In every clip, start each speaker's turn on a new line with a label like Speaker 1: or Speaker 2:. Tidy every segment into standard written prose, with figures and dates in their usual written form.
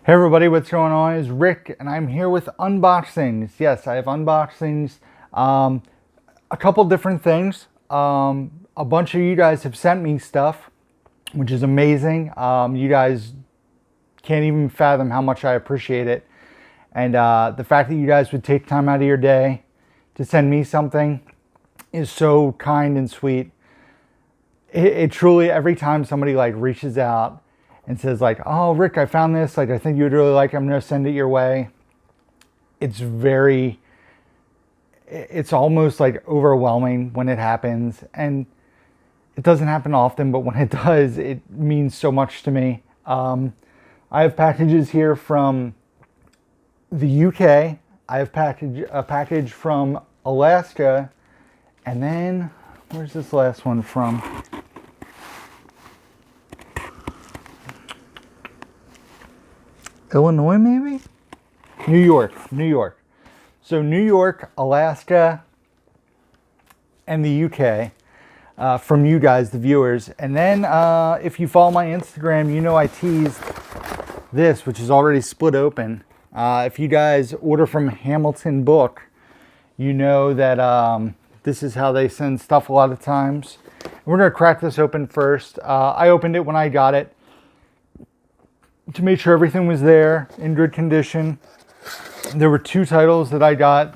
Speaker 1: Hey everybody, what's going on? It's Rick, and I'm here with unboxings. Yes, I have unboxings. Um, a couple different things. A bunch of you guys have sent me stuff, which is amazing. You guys can't even fathom how much I appreciate it. And the fact that you guys would take time out of your day to send me something is so kind and sweet. It truly, every time somebody like reaches out and says like, "Oh, Rick, I found this. Like, I think you would really like it. I'm gonna send it your way." It's almost like overwhelming when it happens, and it doesn't happen often, but when it does, it means so much to me. I have packages here from the UK. I have a package from Alaska, and then where's this last one from? Illinois, maybe? New York, New York. So New York, Alaska, and the UK from you guys, the viewers. And then if you follow my Instagram, you know I teased this, which is already split open. If you guys order from Hamilton Book, you know that this is how they send stuff a lot of times. We're going to crack this open first. I opened it when I got it to make sure everything was there in good condition. There were two titles that I got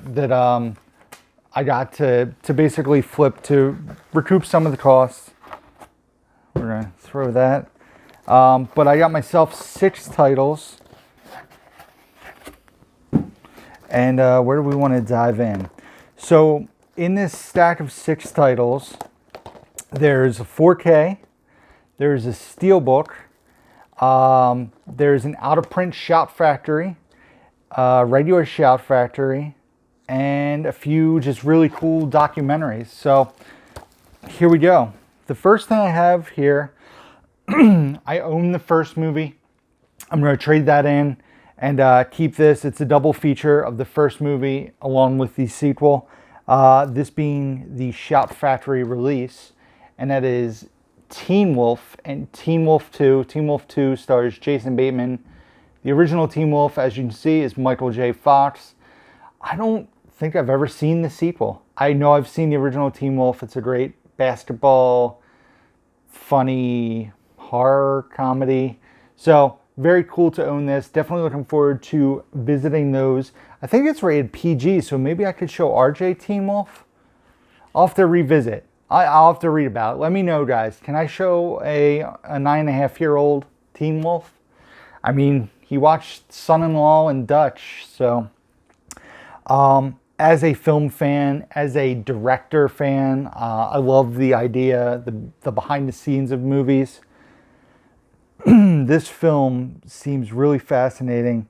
Speaker 1: to basically flip to recoup some of the costs. We're gonna throw that. But I got myself 6 titles. And where do we want to dive in? So in this stack of 6 titles, there's a 4K, there's a Steelbook, there's an out-of-print Shout Factory, regular Shout Factory, and a few just really cool documentaries. So here we go. The first thing I have here, I own the first movie. I'm going to trade that in and keep this. It's a double feature of the first movie along with the sequel. This being the Shout Factory release, and that is Teen Wolf and Teen Wolf 2. Teen Wolf 2 stars Jason Bateman. The original Teen Wolf, as you can see, is Michael J. Fox. I don't think I've ever seen the sequel. I know I've seen the original Teen Wolf. It's a great basketball, funny horror comedy. So very cool to own this. Definitely looking forward to visiting those. I think it's rated PG, so maybe I could show RJ Teen Wolf. I'll have to revisit. I'll have to read about it. Let me know, guys. Can I show a 9.5-year-old Teen Wolf? I mean, he watched Son-in-Law and Dutch, so as a film fan, as a director fan, I love the idea, the behind the scenes of movies. This film seems really fascinating.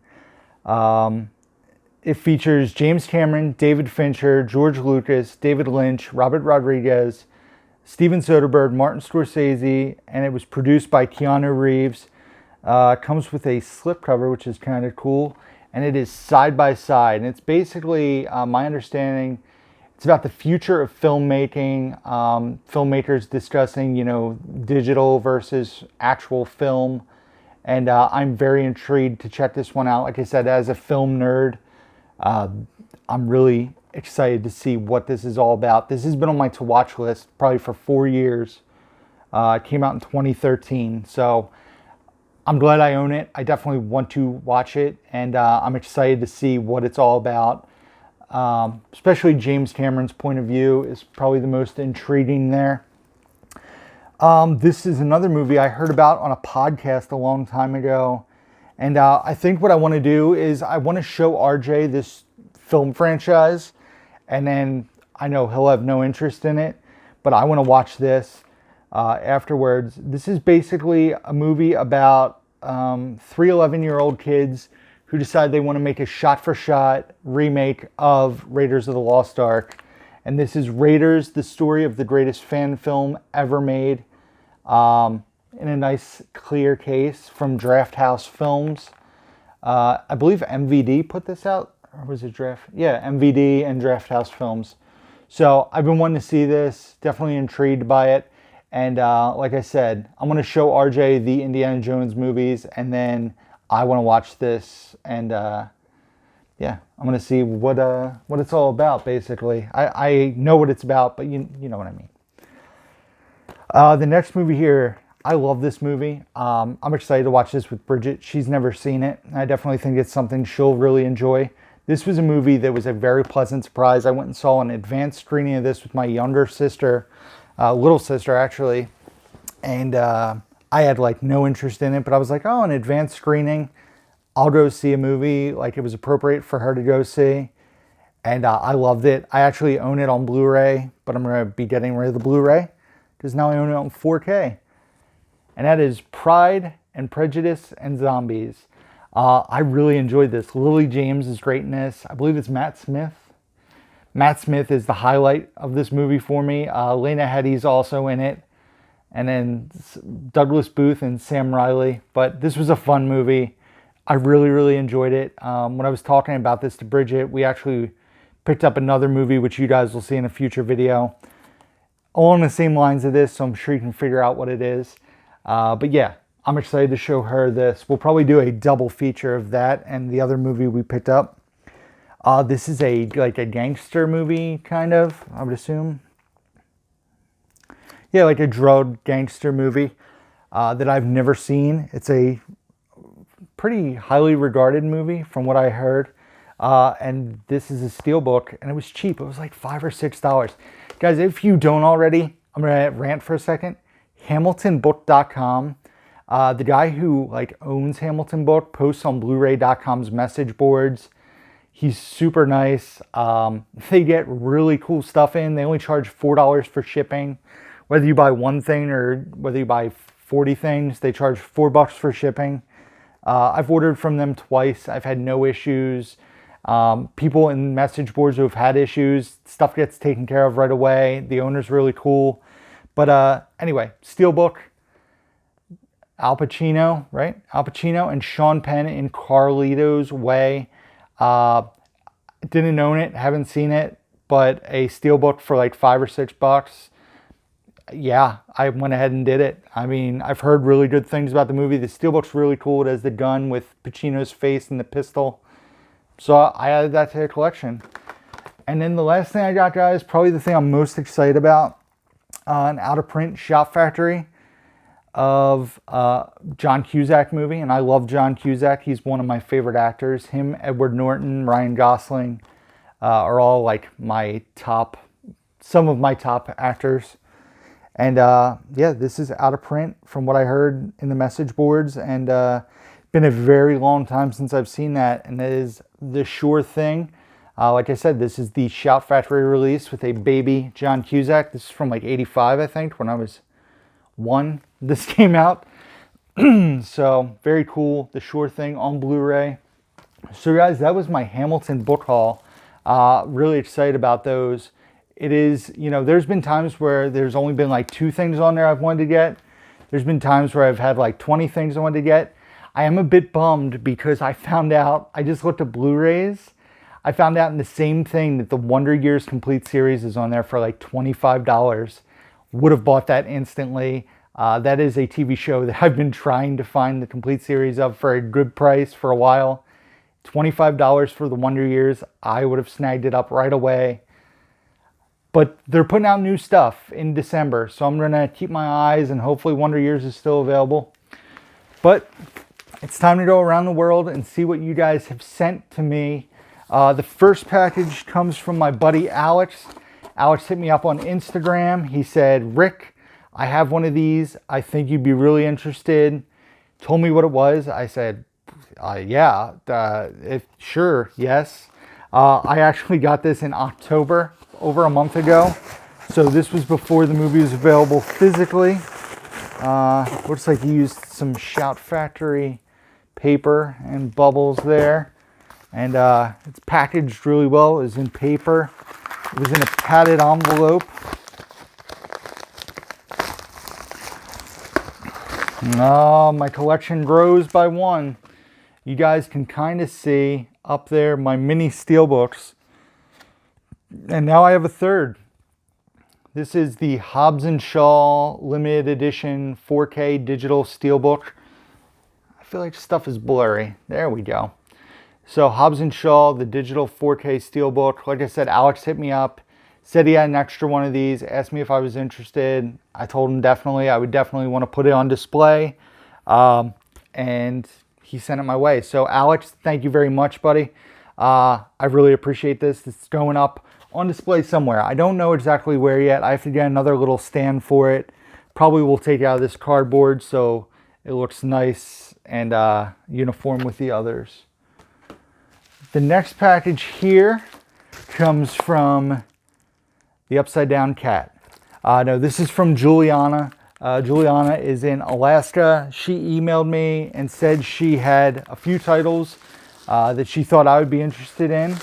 Speaker 1: It features James Cameron, David Fincher, George Lucas, David Lynch, Robert Rodriguez, Steven Soderbergh, Martin Scorsese, and it was produced by Keanu Reeves. Comes with a slipcover, which is kind of cool, and it is side by side. And it's basically, my understanding, it's about the future of filmmaking. Filmmakers discussing, digital versus actual film. And I'm very intrigued to check this one out. Like I said, as a film nerd, I'm really excited to see what this is all about. This has been on my to watch list probably for 4 years. It came out in 2013, so I'm glad I own it. I definitely want to watch it, and I'm excited to see what it's all about. Especially James Cameron's point of view is probably the most intriguing there. This is another movie I heard about on a podcast a long time ago. And I think what I want to do is I want to show RJ this film franchise. And then I know he'll have no interest in it, but I want to watch this afterwards. This is basically a movie about 3 11-year-old kids who decide they want to make a shot-for-shot remake of Raiders of the Lost Ark. And this is Raiders, the story of the greatest fan film ever made, in a nice, clear case from Draft House Films. I believe MVD put this out, or was it Draft? Yeah, MVD and Draft House Films. So I've been wanting to see this, definitely intrigued by it. And like I said, I'm going to show RJ the Indiana Jones movies, and then I want to watch this, and yeah, I'm gonna see what it's all about. Basically, I know what it's about, but you know what I mean. The next movie here, I love this movie. I'm excited to watch this with Bridget. She's never seen it. I definitely think it's something she'll really enjoy. This was a movie that was a very pleasant surprise. I went and saw an advanced screening of this with my younger sister, little sister actually, and I had like no interest in it, but I was like, oh, an advanced screening, I'll go see a movie like it was appropriate for her to go see. And I loved it. I actually own it on Blu-ray, but I'm going to be getting rid of the Blu-ray because now I own it on 4K. And that is Pride and Prejudice and Zombies. I really enjoyed this. Lily James is great in this. I believe it's Matt Smith. Matt Smith is the highlight of this movie for me. Lena Headey's also in it. And then Douglas Booth and Sam Riley. But this was a fun movie. I really, really enjoyed it. When I was talking about this to Bridget, we actually picked up another movie, which you guys will see in a future video, along the same lines of this, so I'm sure you can figure out what it is. But yeah, I'm excited to show her this. We'll probably do a double feature of that and the other movie we picked up. This is like a gangster movie, kind of, I would assume. Yeah, like a drug gangster movie that I've never seen. It's a pretty highly regarded movie from what I heard. And this is a steelbook, and it was cheap. It was like $5 or $6. Guys, if you don't already, I'm gonna rant for a second. HamiltonBook.com. The guy who like owns Hamilton Book posts on Blu-ray.com's message boards. He's super nice. They get really cool stuff in. They only charge $4 for shipping. Whether you buy one thing or whether you buy 40 things, they charge $4 for shipping. I've ordered from them twice. I've had no issues. People in message boards who have had issues, stuff gets taken care of right away. The owner's really cool. But anyway, Steelbook, Al Pacino, right? Al Pacino and Sean Penn in Carlito's Way. Didn't own it, haven't seen it, but a Steelbook for like $5 or $6. Yeah, I went ahead and did it. I mean, I've heard really good things about the movie. The Steelbook's really cool. It has the gun with Pacino's face and the pistol. So I added that to the collection. And then the last thing I got, guys, probably the thing I'm most excited about, an out-of-print Shout Factory of John Cusack movie. And I love John Cusack. He's one of my favorite actors. Him, Edward Norton, Ryan Gosling are all like some of my top actors. And yeah, this is out of print from what I heard in the message boards. And been a very long time since I've seen that. And it is The Sure Thing. Like I said, this is the Shout Factory release with a baby John Cusack. This is from like 85, I think, when I was 1. This came out. So very cool. The Sure Thing on Blu-ray. So guys, that was my Hamilton book haul. Really excited about those. It is, you know, there's been times where there's only been like 2 things on there I've wanted to get. There's been times where I've had like 20 things I wanted to get. I am a bit bummed because I found out, I just looked at Blu-rays. I found out in the same thing that the Wonder Years Complete Series is on there for like $25. Would have bought that instantly. That is a TV show that I've been trying to find the complete series of for a good price for a while. $25 for the Wonder Years. I would have snagged it up right away. But they're putting out new stuff in December, so I'm going to keep my eyes, and hopefully Wonder Years is still available. But it's time to go around the world and see what you guys have sent to me. The first package comes from my buddy Alex. Alex hit me up on Instagram. He said, Rick, I have one of these. I think you'd be really interested. Told me what it was. I said, yeah, sure, yes. I actually got this in October, over a month ago. So this was before the movie was available physically. Looks like he used some Shout Factory paper and bubbles there. And it's packaged really well. It was in paper. It was in a padded envelope. Oh, my collection grows by one. You guys can kind of see up there my mini steelbooks. And now I have a third. This is the Hobbs & Shaw limited edition 4K digital steelbook. I feel like stuff is blurry. There we go. So Hobbs and Shaw, the digital 4K Steelbook. Like I said, Alex hit me up, said he had an extra one of these, asked me if I was interested. I told him definitely. I would definitely want to put it on display. And he sent it my way. So Alex, thank you very much, buddy. I really appreciate this. It's going up on display somewhere. I don't know exactly where yet. I have to get another little stand for it. Probably will take out of this cardboard so it looks nice and uniform with the others. The next package here comes from the Upside Down Cat. No, this is from Juliana. Juliana is in Alaska. She emailed me and said she had a few titles that she thought I would be interested in.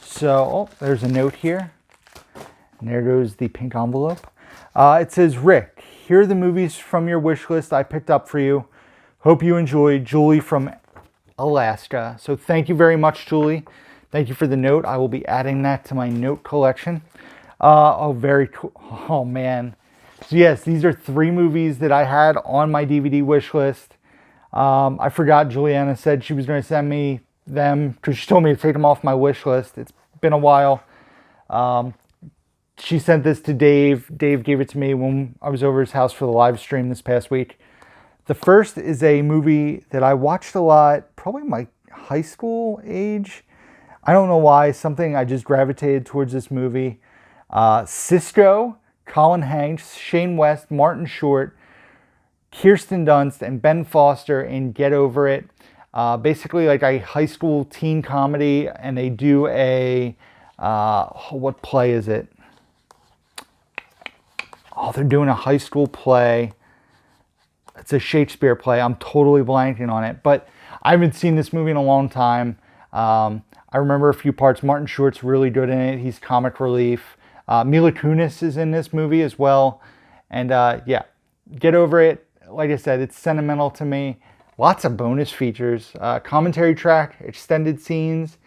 Speaker 1: So, there's a note here. And there goes the pink envelope. It says, Rick, here are the movies from your wish list I picked up for you. Hope you enjoyed. Julie from Alaska. So thank you very much, Julie. Thank you for the note. I will be adding that to my note collection. Oh, very cool. Oh, man. So yes, these are 3 movies that I had on my DVD wish list. I forgot Juliana said she was going to send me them because she told me to take them off my wish list. It's been a while. She sent this to Dave. Dave gave it to me when I was over his house for the live stream this past week. The first is a movie that I watched a lot, probably my high school age. I don't know why, something I just gravitated towards this movie. Cisco, Colin Hanks, Shane West, Martin Short, Kirsten Dunst, and Ben Foster in Get Over It. Basically like a high school teen comedy, and they do a, what play is it? Oh, they're doing a high school play. It's a Shakespeare play. I'm totally blanking on it, but I haven't seen this movie in a long time. I remember a few parts. Martin Short's really good in it. He's comic relief. Mila Kunis is in this movie as well. And yeah, Get Over It. Like I said, it's sentimental to me. Lots of bonus features. Commentary track, extended scenes,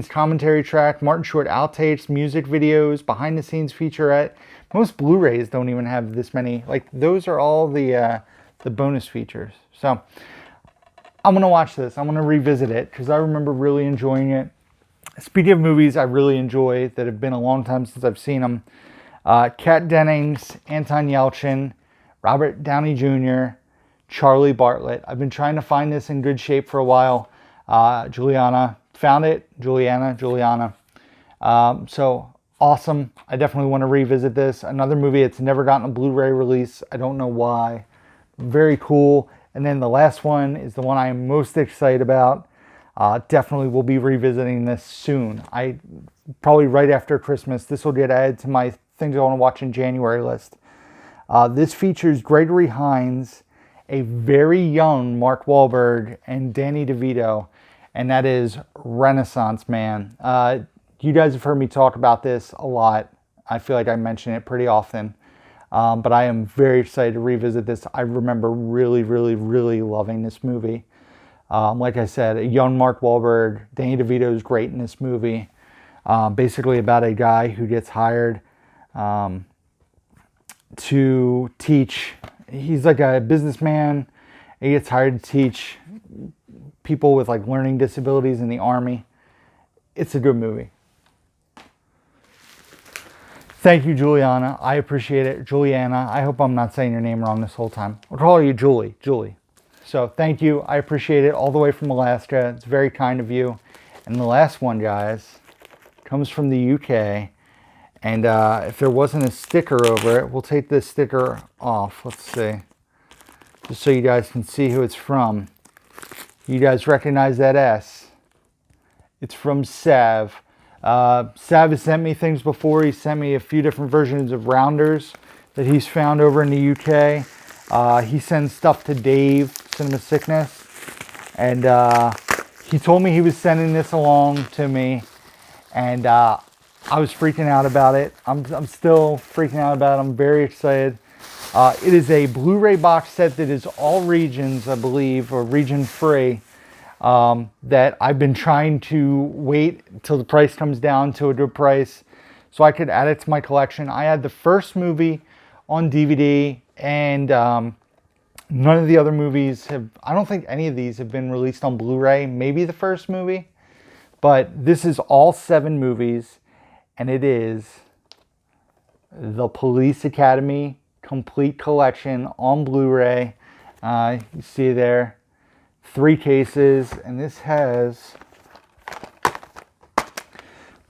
Speaker 1: commentary track, Martin Short outtakes, music videos, behind the scenes featurette. Most Blu-rays don't even have this many. Like, those are all the bonus features. So I'm going to watch this. I'm going to revisit it because I remember really enjoying it. Speaking of movies I really enjoy that have been a long time since I've seen them, Kat Dennings, Anton Yelchin, Robert Downey Jr., Charlie Bartlett. I've been trying to find this in good shape for a while. Juliana found it. Juliana. So awesome. I definitely want to revisit this. Another movie that's never gotten a Blu-ray release. I don't know why. Very cool. And then the last one is the one I am most excited about. Definitely will be revisiting this soon. Probably right after Christmas. This will get added to my things I want to watch in January list. This features Gregory Hines, a very young Mark Wahlberg, and Danny DeVito, and that is Renaissance Man. You guys have heard me talk about this a lot. I feel like I mention it pretty often. But I am very excited to revisit this. I remember really, really, really loving this movie. Like I said, a young Mark Wahlberg. Danny DeVito is great in this movie. Basically about a guy who gets hired to teach. He's like a businessman. He gets hired to teach people with like learning disabilities in the Army. It's a good movie. Thank you, Juliana. I appreciate it. Juliana. I hope I'm not saying your name wrong this whole time. I'll call you Julie. Julie. So thank you. I appreciate it all the way from Alaska. It's very kind of you. And the last one, guys, comes from the UK. And if there wasn't a sticker over it, we'll take this sticker off. Let's see. Just so you guys can see who it's from. You guys recognize that S. It's from Sav. Sav has sent me things before. He sent me a few different versions of Rounders that he's found over in the UK. He sends stuff to Dave, Cinema Sickness. And he told me he was sending this along to me. And I was freaking out about it. I'm still freaking out about it. I'm very excited. It is a Blu-ray box set that is all regions, I believe, or region free. That I've been trying to wait until the price comes down to a good price so I could add it to my collection. I had the first movie on DVD, and None of the other movies have, I don't think any of these have been released on Blu-ray. Maybe the first movie. But this is all 7 movies. And it is the Police Academy Complete Collection on Blu-ray. You see there, 3 cases. And this has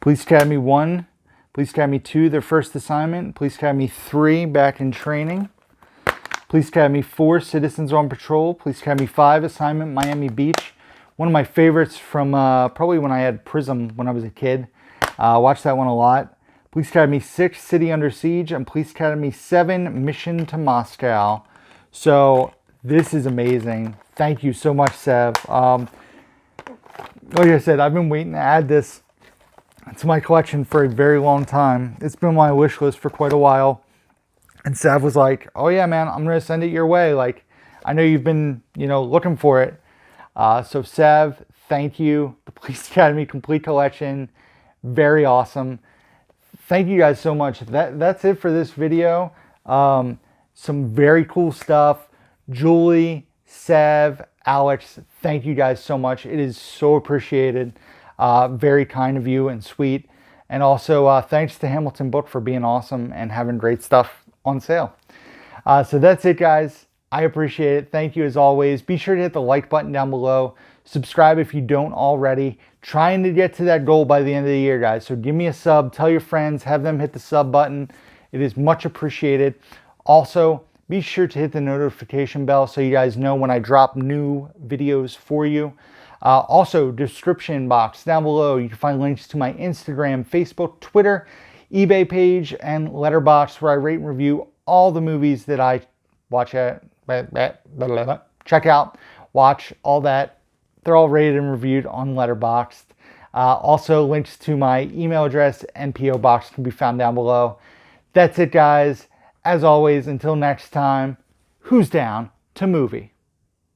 Speaker 1: Police Academy 1, Police Academy 2, their first assignment. Police Academy 3, back in training. Police Academy 4, Citizens on Patrol. Police Academy 5, Assignment Miami Beach. One of my favorites from probably when I had Prism when I was a kid. Watched that one a lot. Police Academy 6, City Under Siege. And Police Academy 7, Mission to Moscow. So this is amazing. Thank you so much, Sev. Like I said, I've been waiting to add this to my collection for a very long time. It's been on my wish list for quite a while. And Sav was like, oh yeah, man, I'm going to send it your way. Like, I know you've been, looking for it. So Sav, thank you. The Police Academy Complete Collection, very awesome. Thank you guys so much. That's it for this video. Some very cool stuff. Julie, Sav, Alex, thank you guys so much. It is so appreciated. Very kind of you and sweet. And also thanks to Hamilton Book for being awesome and having great stuff on sale. So that's it, guys. I appreciate it. Thank you as always. Be sure to hit the like button down below. Subscribe if you don't already. Trying to get to that goal by the end of the year, guys. So give me a sub. Tell your friends. Have them hit the sub button. It is much appreciated. Also, be sure to hit the notification bell so you guys know when I drop new videos for you. Also, description box down below. You can find links to my Instagram, Facebook, Twitter, eBay page, and Letterboxd, where I rate and review all the movies that I check out, watch, all that. They're all rated and reviewed on Letterboxd. Also, links to my email address and P.O. box can be found down below. That's it, guys. As always, until next time, who's down to movie?